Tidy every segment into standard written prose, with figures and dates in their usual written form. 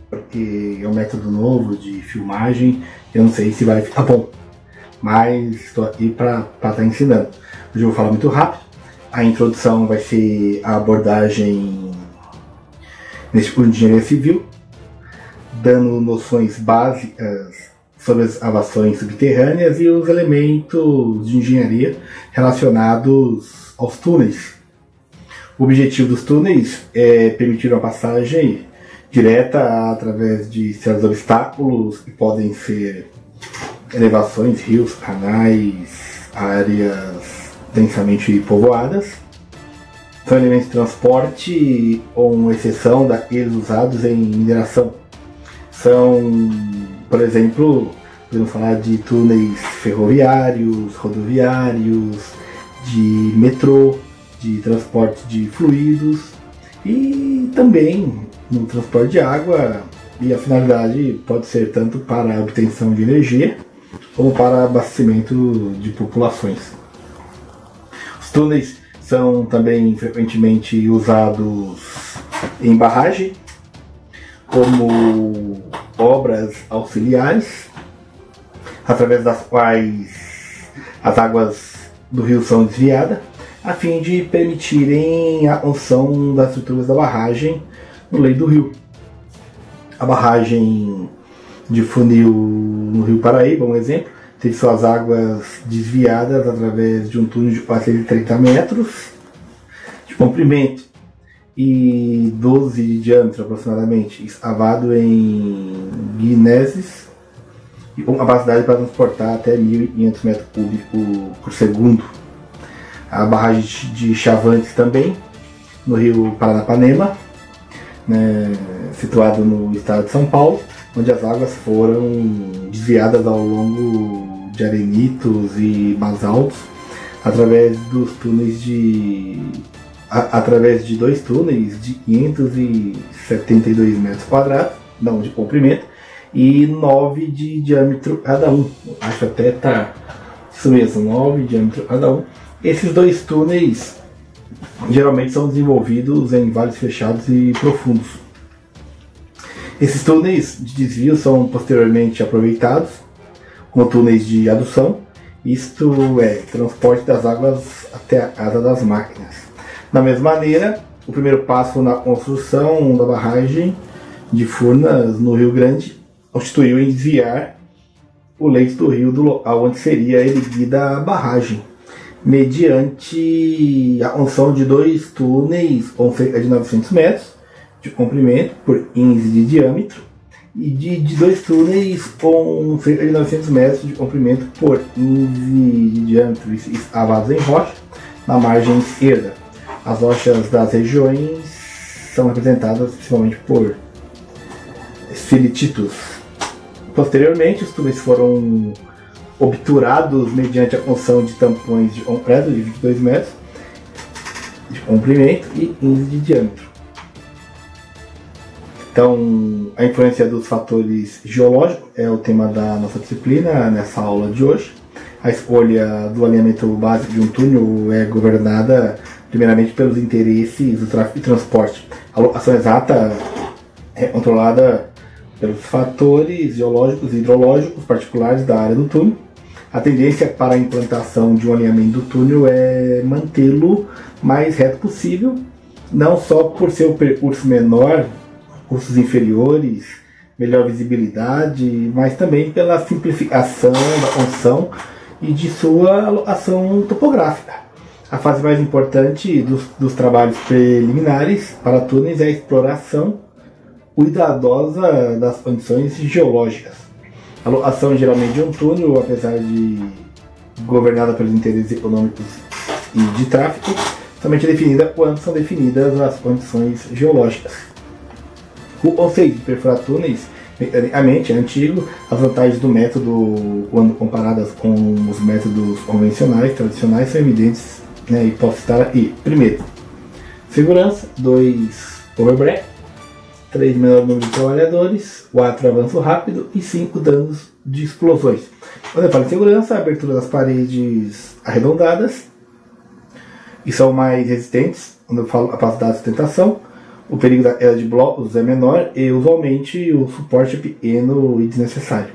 porque é um método novo de filmagem, eu não sei se vai ficar bom, mas estou aqui para estar ensinando. Hoje eu vou falar muito rápido. A introdução vai ser a abordagem nesse curso de engenharia civil, dando noções básicas sobre as avações subterrâneas e os elementos de engenharia relacionados aos túneis. O objetivo dos túneis é permitir uma passagem direta através de certos obstáculos que podem ser elevações, rios, canais, áreas densamente povoadas. São elementos de transporte, com exceção daqueles usados em mineração. São, por exemplo, podemos falar de túneis ferroviários, rodoviários, de metrô, de transporte de fluidos e também no transporte de água, e a finalidade pode ser tanto para a obtenção de energia como para abastecimento de populações. Os túneis são também frequentemente usados em barragem, como obras auxiliares, através das quais as águas do rio são desviadas, a fim de permitirem a construção das estruturas da barragem no leito do rio. A barragem de funil no Rio Paraíba, um exemplo, teve suas águas desviadas através de um túnel de 430 metros de comprimento e 12 de diâmetro aproximadamente, escavado em guineses, e com capacidade para transportar até 1.500 metros cúbicos por segundo. A barragem de Chavantes também, no rio Paranapanema, né, situado no estado de São Paulo, onde as águas foram desviadas ao longo de arenitos e basaltos através de dois túneis de 572 metros quadrados, não, de comprimento, e 9 de diâmetro cada um. Acho até tá isso mesmo, 9 de diâmetro cada um. Esses dois túneis geralmente são desenvolvidos em vales fechados e profundos. Esses túneis de desvio são posteriormente aproveitados como túneis de adução, isto é, transporte das águas até a casa das máquinas. Da mesma maneira, o primeiro passo na construção da barragem de Furnas no Rio Grande constituiu em desviar o leito do rio do local onde seria erguida a barragem, mediante a construção de dois túneis com cerca de 900 metros de comprimento por 15 de diâmetro e de dois túneis com cerca de 900 metros de comprimento por 15 de diâmetro, escavados em rocha na margem esquerda. As rochas das regiões são representadas principalmente por esfilititos. Posteriormente, os túneis foram obturados mediante a construção de tampões de concreto de 22 metros de comprimento e 15 de diâmetro. Então, a influência dos fatores geológicos é o tema da nossa disciplina nessa aula de hoje. A escolha do alinhamento básico de um túnel é governada primeiramente pelos interesses do tráfego e transporte. A locação exata é controlada pelos fatores geológicos e hidrológicos particulares da área do túnel. A tendência para a implantação de um alinhamento do túnel é mantê-lo mais reto possível, não só por seu percurso menor, custos inferiores, melhor visibilidade, mas também pela simplificação da construção e de sua alocação topográfica. A fase mais importante dos trabalhos preliminares para túneis é a exploração cuidadosa das condições geológicas. A locação geralmente de um túnel, apesar de governada pelos interesses econômicos e de tráfego, somente é definida quando são definidas as condições geológicas. O conceito de perfurar túneis mecanicamente é antigo. As vantagens do método, quando comparadas com os métodos convencionais, tradicionais, são evidentes, né, e posso citar aqui. Primeiro, segurança. 2, overbreak. 3, menor número de trabalhadores. 4, avanço rápido. E 5, danos de explosões. Quando eu falo em segurança, a abertura das paredes arredondadas e são mais resistentes. Quando eu falo capacidade de sustentação, O perigo da era de blocos é menor e, usualmente, o suporte é pequeno e desnecessário.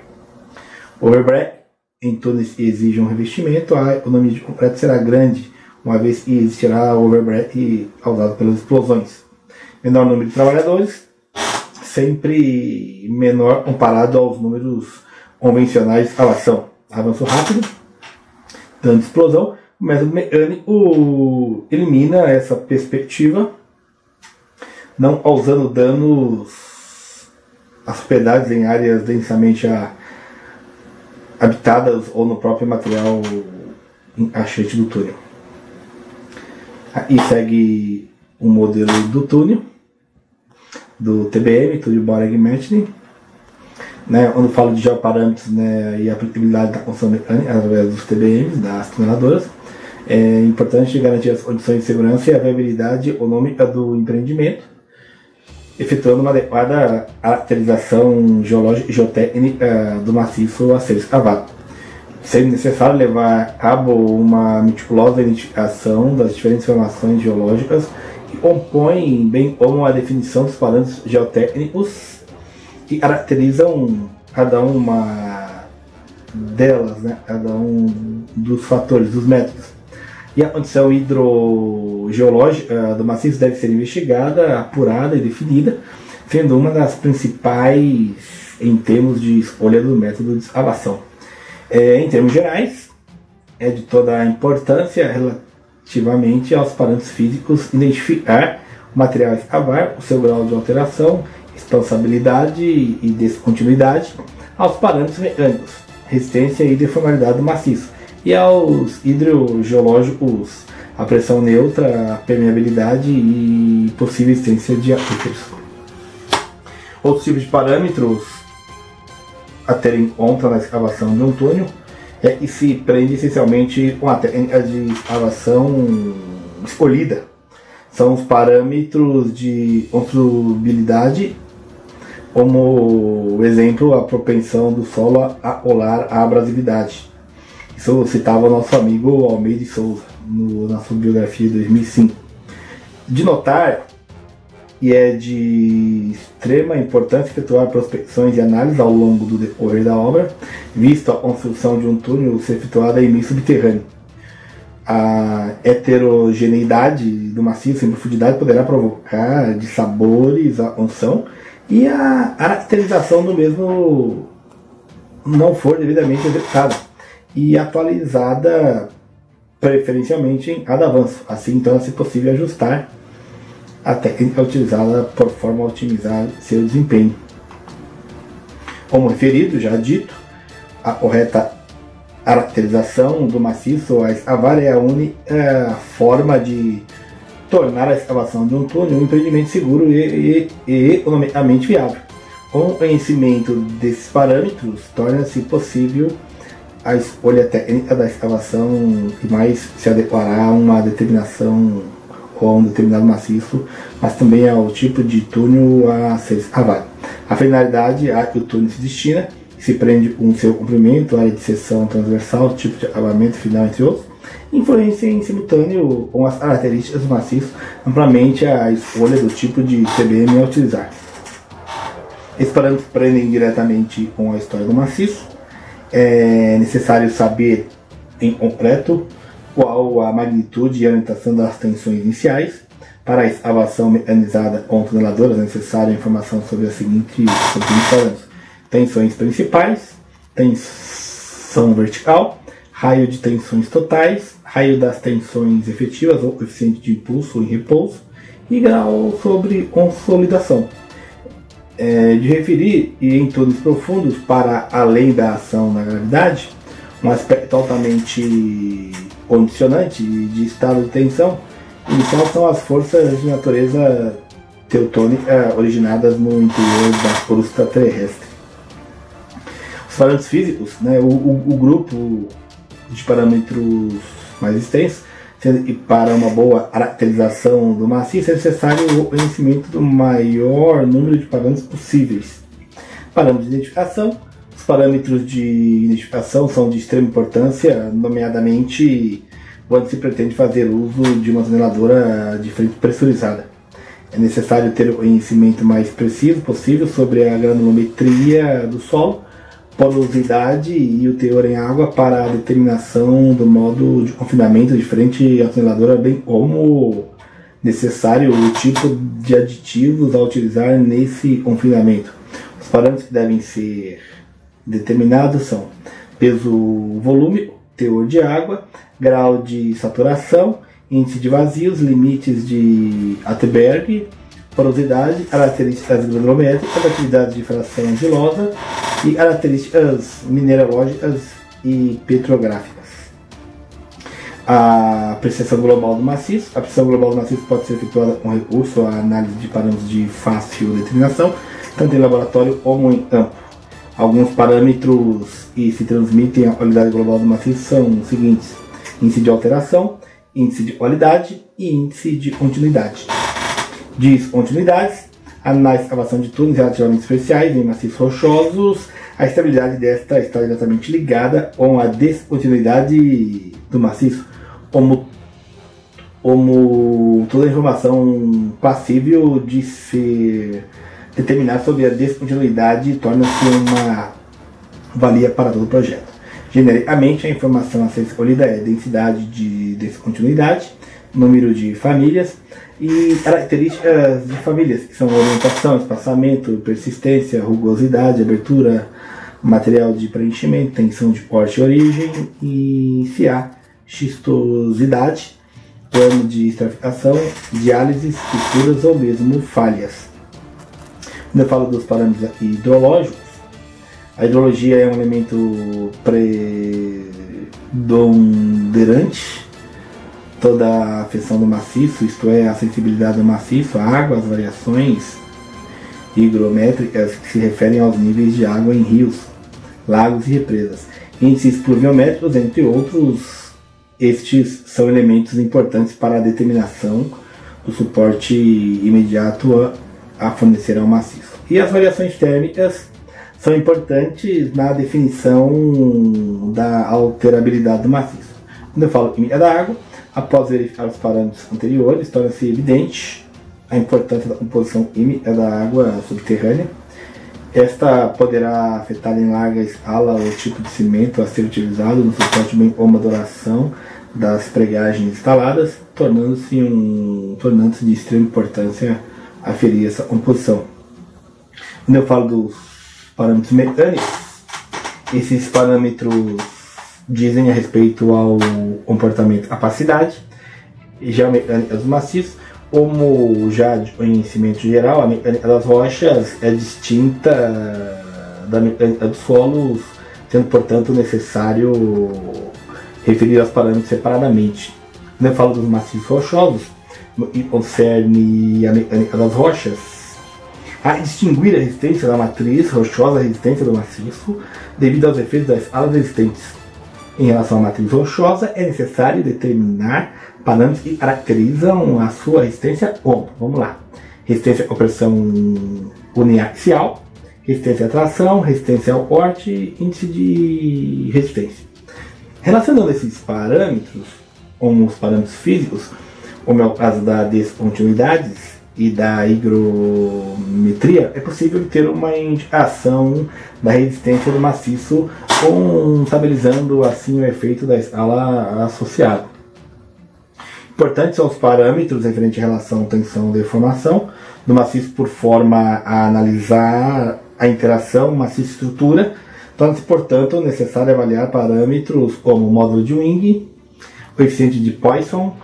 Overbreak, em túneis que exigem um revestimento, a economia de concreto será grande, uma vez que existirá overbreak causado pelas explosões. Menor número de trabalhadores, sempre menor comparado aos números convencionais de escavação. Avanço rápido, dano de explosão. O método mecânico elimina essa perspectiva, não causando danos às propriedades em áreas densamente habitadas ou no próprio material encaixante do túnel. Aqui segue um modelo do túnel, do TBM, Túnel Boring Machine, né, quando falo de geoparâmetros, né, e aplicabilidade da construção mecânica através dos TBMs, das tuneladoras, é importante garantir as condições de segurança e a viabilidade econômica do empreendimento, efetuando uma adequada caracterização geológica e geotécnica do maciço a ser escavado, sendo necessário levar a cabo uma meticulosa identificação das diferentes formações geológicas que compõem, bem como a definição dos parâmetros geotécnicos que caracterizam cada uma delas, né, cada um dos fatores, dos métodos. E a condição hidrogeológica do maciço deve ser investigada, apurada e definida, sendo uma das principais em termos de escolha do método de escavação. Em termos gerais, é de toda a importância relativamente aos parâmetros físicos identificar o material a escavar, o seu grau de alteração, expansabilidade e descontinuidade, aos parâmetros mecânicos, resistência e deformabilidade do maciço, e aos hidrogeológicos, a pressão neutra, a permeabilidade e possível existência de aquíferos. Outros tipos de parâmetros a ter em conta na escavação de um túnel é que se prende essencialmente com a técnica de escavação escolhida. São os parâmetros de construtibilidade, como exemplo, a propensão do solo a colar a abrasividade. Isso eu citava o nosso amigo Almeida de Souza, na sua biografia de 2005. De notar, e é de extrema importância efetuar prospecções e análises ao longo do decorrer da obra, visto a construção de um túnel ser efetuada em meio subterrâneo. A heterogeneidade do maciço em profundidade poderá provocar dissabores à construção e a caracterização do mesmo não for devidamente executada e atualizada preferencialmente em cada avanço. Assim, então, é possível ajustar a técnica utilizada por forma a otimizar seu desempenho. Como referido, já dito, a correta caracterização do maciço a escavar é a única forma de tornar a escavação de um túnel um empreendimento seguro e economicamente viável. Com o conhecimento desses parâmetros, torna-se possível a escolha técnica da escavação que mais se adequará a uma determinação ou a um determinado maciço, mas também ao tipo de túnel a ser escavado. A finalidade a que o túnel se destina se prende com seu comprimento, área de seção transversal, tipo de acabamento final, entre outros, influencia em simultâneo com as características do maciço amplamente a escolha do tipo de TBM a utilizar. Esses parâmetros prendem diretamente com a história do maciço. É necessário saber em concreto qual a magnitude e a orientação das tensões iniciais. Para a escavação mecanizada com tuneladoras é necessária informação sobre os seguintes parâmetros: tensões principais, tensão vertical, raio de tensões totais, raio das tensões efetivas ou coeficiente de impulso em repouso e grau sobre consolidação. De referir, e em túneis profundos, para além da ação da gravidade, um aspecto altamente condicionante de estado de tensão inicial são as forças de natureza teutônica originadas no interior da crosta terrestre. Os parâmetros físicos, né, o grupo de parâmetros mais extensos, sendo que para uma boa caracterização do maciço é necessário o conhecimento do maior número de parâmetros possíveis. Parâmetros de identificação. Os parâmetros de identificação são de extrema importância, nomeadamente quando se pretende fazer uso de uma tuneladora de frente pressurizada. É necessário ter o conhecimento mais preciso possível sobre a granulometria do solo, porosidade e o teor em água para a determinação do modo de confinamento de frente à tuneladora, bem como necessário o tipo de aditivos a utilizar nesse confinamento. Os parâmetros que devem ser determinados são peso, volume, teor de água, grau de saturação, índice de vazios, limites de Atterberg, porosidade, características granulométricas, atividades de fração argilosa e características mineralógicas e petrográficas. A apreciação global do maciço. A apreciação global do maciço pode ser efetuada com recurso à análise de parâmetros de fácil determinação, tanto em laboratório como em campo. Alguns parâmetros que se transmitem à qualidade global do maciço são os seguintes: índice de alteração, índice de qualidade e índice de continuidade. Descontinuidades: na escavação de túneis relativamente especiais em maciços rochosos, a estabilidade desta está diretamente ligada com a descontinuidade do maciço, como toda informação passível de ser determinada sobre a descontinuidade torna-se uma valia para todo o projeto. Genericamente, a informação a ser escolhida é densidade de descontinuidade, número de famílias e características de famílias, que são orientação, espaçamento, persistência, rugosidade, abertura, material de preenchimento, tensão de corte e origem, e se há xistosidade, plano de estratificação, diálise, fissuras ou mesmo falhas. Quando eu falo dos parâmetros hidrológicos, a hidrologia é um elemento predominante toda a afecção do maciço, isto é, a sensibilidade do maciço, a água, as variações higrométricas que se referem aos níveis de água em rios, lagos e represas, índices pluviométricos, entre outros. Estes são elementos importantes para a determinação do suporte imediato a fornecer ao maciço. E as variações térmicas são importantes na definição da alterabilidade do maciço. Quando eu falo química da água, após verificar os parâmetros anteriores, torna-se evidente a importância da composição química da água subterrânea. Esta poderá afetar em larga escala o tipo de cimento a ser utilizado no suporte, bem como a duração das pregagens instaladas, tornando-se de extrema importância aferir essa composição. Quando eu falo dos parâmetros mecânicos, esses parâmetros dizem a respeito ao comportamento, capacidade e geomecânica dos maciços. Como já de conhecimento geral, a mecânica das rochas é distinta da mecânica dos solos, sendo portanto necessário referir aos parâmetros separadamente. Quando eu falo dos maciços rochosos, e concerne a mecânica das rochas, a distinguir a resistência da matriz rochosa da resistência do maciço devido aos efeitos das escalas existentes. Em relação à matriz rochosa, é necessário determinar parâmetros que caracterizam a sua resistência como, vamos lá, resistência à pressão uniaxial, resistência à tração, resistência ao corte, índice de resistência. Relacionando esses parâmetros com os parâmetros físicos, como é o caso da descontinuidade e da higrometria, é possível ter uma indicação da resistência do maciço, contabilizando assim o efeito da escala associada. Importantes são os parâmetros referentes à relação tensão-deformação do maciço, por forma a analisar a interação maciço-estrutura. Torna-se, portanto, necessário avaliar parâmetros como o módulo de Wing, coeficiente de Poisson,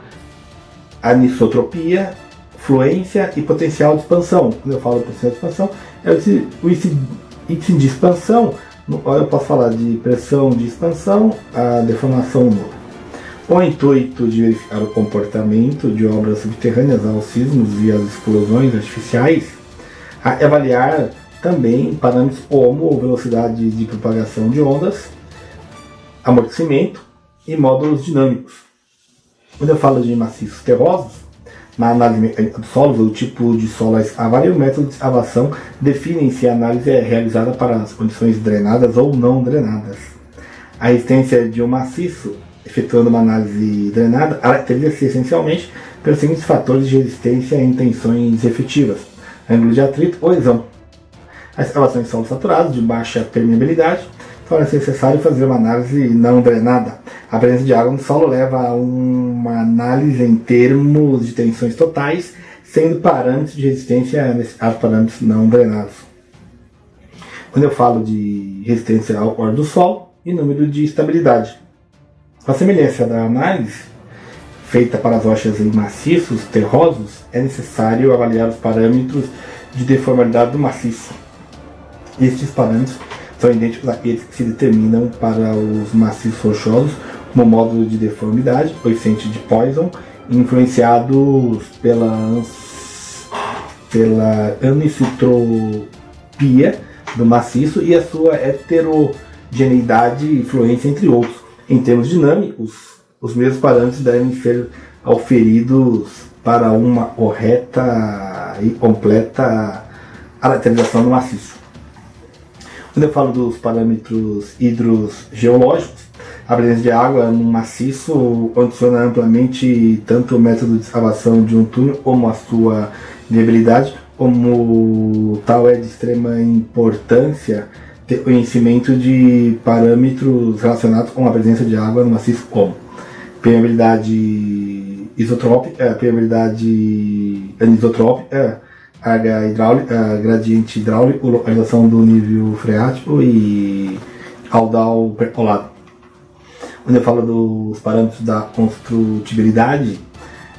anisotropia, fluência e potencial de expansão. Quando eu falo potencial de expansão, é o índice de expansão, no qual eu posso falar de pressão de expansão, a deformação nula. Com o intuito de verificar o comportamento de obras subterrâneas aos sismos e às explosões artificiais, avaliar também parâmetros como velocidade de propagação de ondas, amortecimento e módulos dinâmicos. Quando eu falo de maciços terrosos, na análise mecânica dos solos, o tipo de solo a escavar e o método de escavação definem se a análise é realizada para as condições drenadas ou não drenadas. A resistência de um maciço, efetuando uma análise drenada, caracteriza-se essencialmente pelos seguintes fatores de resistência em tensões efetivas: ângulo de atrito ou lesão. As escavações em solos saturados de baixa permeabilidade torna-se necessário fazer uma análise não drenada. A presença de água no solo leva a uma análise em termos de tensões totais, sendo parâmetros de resistência aos parâmetros não drenados. Quando eu falo de resistência ao óleo do solo e número de estabilidade. A semelhança da análise feita para as rochas em maciços terrosos, é necessário avaliar os parâmetros de deformidade do maciço. Estes parâmetros são idênticos àqueles que se determinam para os maciços rochosos, como módulo de deformidade, coeficiente de Poisson, influenciados pela anisotropia do maciço e a sua heterogeneidade e fluência, entre outros. Em termos dinâmicos, os mesmos parâmetros devem ser auferidos para uma correta e completa caracterização do maciço. Quando eu falo dos parâmetros hidrogeológicos, a presença de água no maciço condiciona amplamente tanto o método de escavação de um túnel como a sua viabilidade. Como tal, é de extrema importância ter conhecimento de parâmetros relacionados com a presença de água no maciço, como permeabilidade isotrópica, permeabilidade anisotrópica, carga hidráulica, gradiente hidráulico, localização do nível freático e caudal percolado. Quando eu falo dos parâmetros da construtibilidade,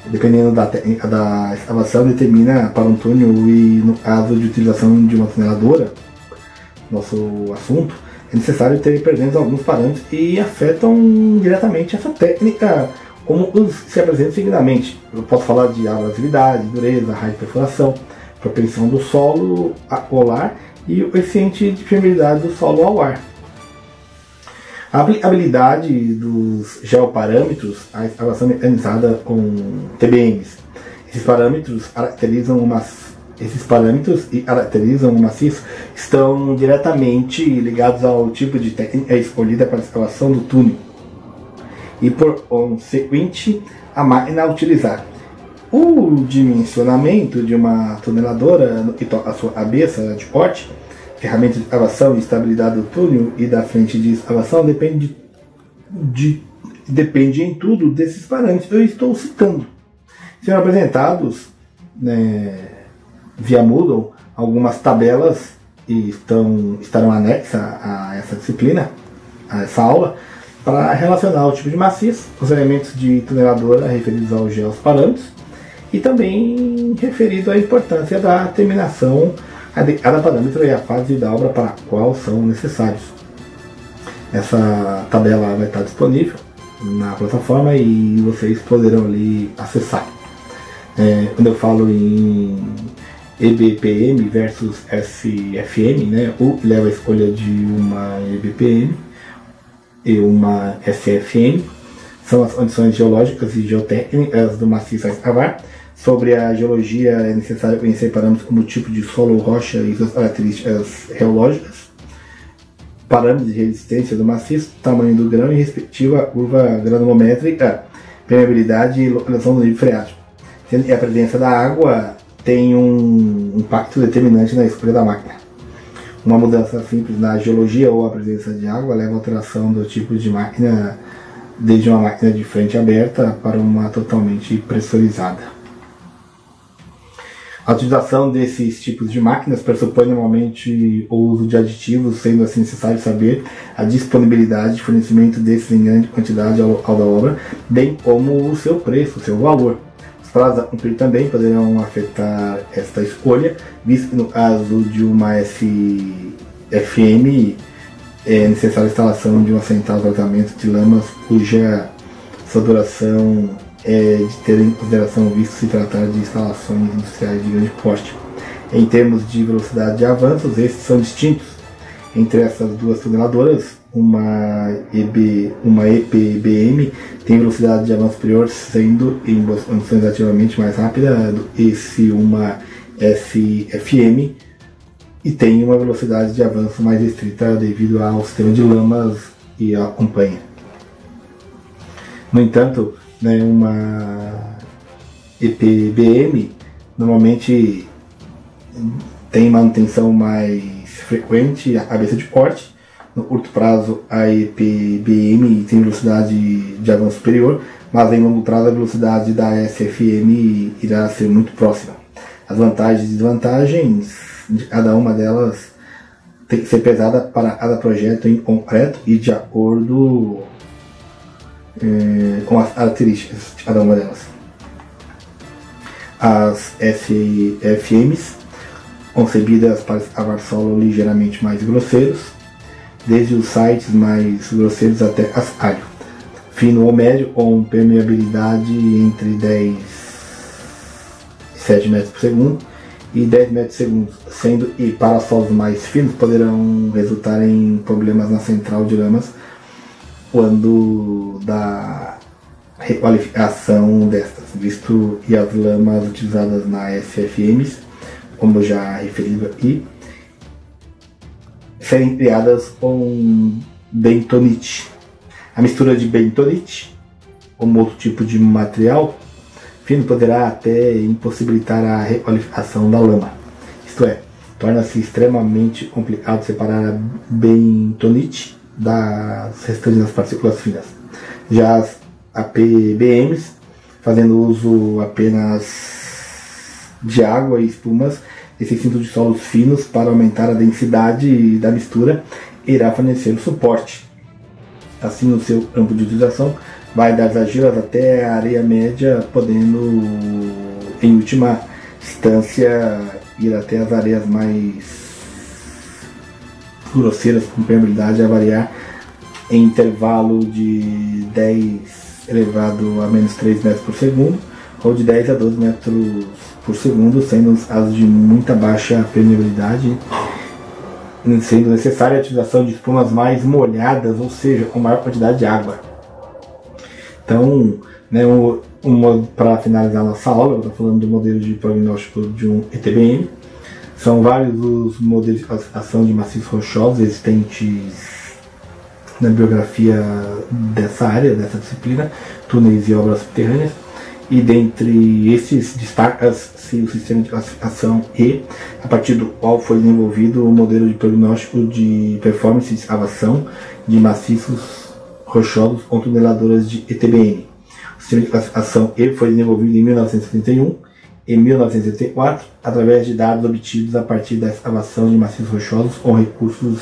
dependendo da técnica da escavação, determina para um túnel e, no caso de utilização de uma tuneladora, nosso assunto, é necessário ter presentes alguns parâmetros que afetam diretamente essa técnica, como os se apresentam seguidamente. Eu posso falar de abrasividade, dureza, raio de perfuração, propensão do solo ao ar e o coeficiente de permeabilidade do solo ao ar. A aplicabilidade dos geoparâmetros à escavação mecanizada com TBMs. Esses parâmetros e caracterizam o maciço estão diretamente ligados ao tipo de técnica escolhida para a escavação do túnel e, por consequente, a máquina a utilizar. O dimensionamento de uma tuneladora no que toca a sua cabeça de corte, ferramenta de escavação e estabilidade do túnel e da frente de escavação depende em tudo desses parâmetros que eu estou citando. Serão apresentados via Moodle algumas tabelas e estarão anexas a essa disciplina, a essa aula, para relacionar o tipo de maciço, os elementos de tuneladora referidos aos geoparâmetros e também referido à importância da terminação de cada parâmetro e a fase da obra para a qual são necessários. Essa tabela vai estar disponível na plataforma e vocês poderão ali acessar. Quando eu falo em EBPM versus SFM, o leva a escolha de uma EBPM e uma SFM, são as condições geológicas e geotécnicas do maciço a escavar. Sobre a geologia é necessário conhecer parâmetros como tipo de solo, rocha e suas características geológicas, parâmetros de resistência do maciço, tamanho do grão e respectiva curva granulométrica, permeabilidade e localização do nível freático. Sendo que a presença da água tem um impacto determinante na escolha da máquina. Uma mudança simples na geologia ou a presença de água leva a alteração do tipo de máquina, desde uma máquina de frente aberta para uma totalmente pressurizada. A utilização desses tipos de máquinas pressupõe normalmente o uso de aditivos, sendo assim necessário saber a disponibilidade de fornecimento desses em grande quantidade ao local da obra, bem como o seu preço, o seu valor. Os prazos a cumprir também poderão afetar esta escolha, visto que no caso de uma SFM é necessária a instalação de uma central de tratamento de lamas cuja saturação é de ter em consideração, visto se tratar de instalações industriais de grande porte. Em termos de velocidade de avanços, esses são distintos. Entre essas duas tuneladoras, uma EPBM tem velocidade de avanço superior, sendo em boas condições ativamente mais rápida do que se uma SFM, e tem uma velocidade de avanço mais restrita devido ao sistema de lamas que a acompanha. No entanto, EPBM normalmente tem manutenção mais frequente, a cabeça de corte. No curto prazo, a EPBM tem velocidade de avanço superior, mas em longo prazo a velocidade da SFM irá ser muito próxima. As vantagens e desvantagens de cada uma delas tem que ser pesada para cada projeto em concreto e de acordo com as características de cada uma delas. As SFMs, concebidas para escavar solo ligeiramente mais grosseiros, desde os sites mais grosseiros até asfalto, fino ou médio, com permeabilidade entre 10 e 7 metros por segundo e 10 metros por segundo, sendo e para solos mais finos poderão resultar em problemas na central de lamas quando da requalificação destas, visto que as lamas utilizadas na SFMs, como já referido aqui, serem criadas com bentonite. A mistura de bentonite ou outro tipo de material fino poderá até impossibilitar a requalificação da lama. Isto é, torna-se extremamente complicado separar a bentonite das restantes das partículas finas. Já as APBMs, fazendo uso apenas de água e espumas, esse cinto de solos finos para aumentar a densidade da mistura irá fornecer o suporte. Assim, o seu campo de utilização vai das argilas até a areia média, podendo, em última instância, ir até as areias mais grosseiras com permeabilidade a variar em intervalo de 10 elevado a menos 3 metros por segundo ou de 10 a 12 metros por segundo, sendo as de muita baixa permeabilidade, sendo necessária a utilização de espumas mais molhadas, ou seja, com maior quantidade de água. Então, né, para finalizar nossa aula, eu estou falando do modelo de prognóstico de um ETBM. São vários os modelos de classificação de maciços rochosos existentes na biografia dessa área, dessa disciplina, túneis e obras subterrâneas. E dentre esses destaca-se o sistema de classificação E, a partir do qual foi desenvolvido o modelo de prognóstico de performance de escavação de maciços rochosos com tuneladoras de ETBM. O sistema de classificação E foi desenvolvido em 1971 e 1974 através de dados obtidos a partir da escavação de maciços rochosos com recursos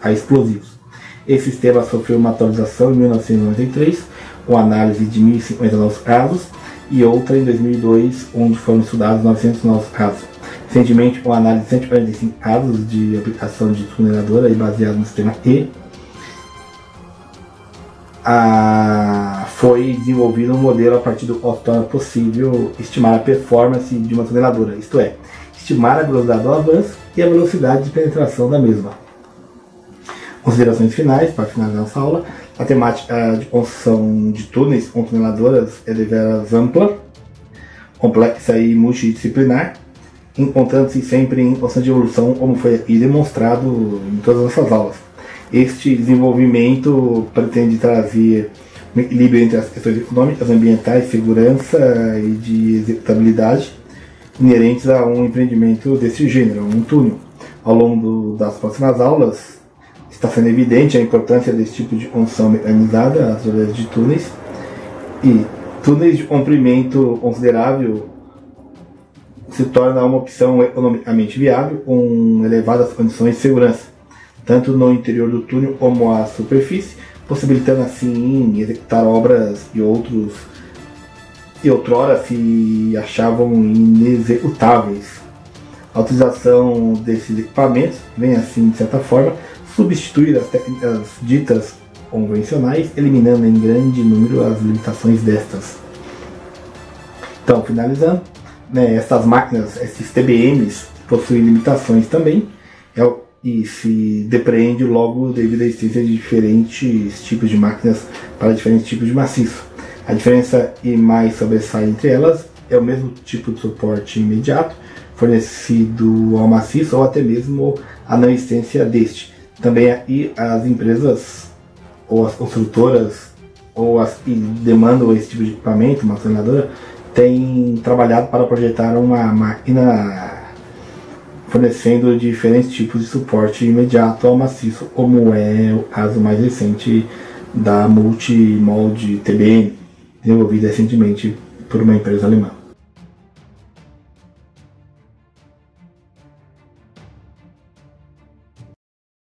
a explosivos. Esse sistema sofreu uma atualização em 1993, com análise de 1.050 novos casos, e outra em 2002, onde foram estudados 900 novos casos. Recentemente, com análise de 145 casos de aplicação de tuneladora e baseado no sistema E, foi desenvolvido um modelo a partir do qual torna possível estimar a performance de uma tuneladora, isto é, estimar a velocidade do avanço e a velocidade de penetração da mesma. Considerações finais, para finalizar nossa aula: a temática de construção de túneis com tuneladoras é deveras ampla, complexa e multidisciplinar, encontrando-se sempre em constante evolução, como foi aqui demonstrado em todas as nossas aulas. Este desenvolvimento pretende trazer um equilíbrio entre as questões econômicas, ambientais, segurança e de executabilidade inerentes a um empreendimento desse gênero, um túnel. Ao longo das próximas aulas, está sendo evidente a importância desse tipo de construção mecanizada através de túneis, e túneis de comprimento considerável se torna uma opção economicamente viável com elevadas condições de segurança, tanto no interior do túnel como à superfície, possibilitando assim executar obras e outrora se achavam inexecutáveis. A utilização desses equipamentos vem assim, de certa forma, substituir as técnicas ditas convencionais, eliminando em grande número as limitações destas. Então, finalizando, essas máquinas, esses TBMs, possuem limitações também, e se depreende logo devido à existência de diferentes tipos de máquinas para diferentes tipos de maciço. A diferença e mais sobressai entre elas é o mesmo tipo de suporte imediato fornecido ao maciço ou até mesmo a não existência deste. Também aí as empresas ou as construtoras ou as que demandam esse tipo de equipamento, uma treinadora, tem trabalhado para projetar uma máquina fornecendo diferentes tipos de suporte imediato ao maciço, como é o caso mais recente da Multimold TBM, desenvolvida recentemente por uma empresa alemã.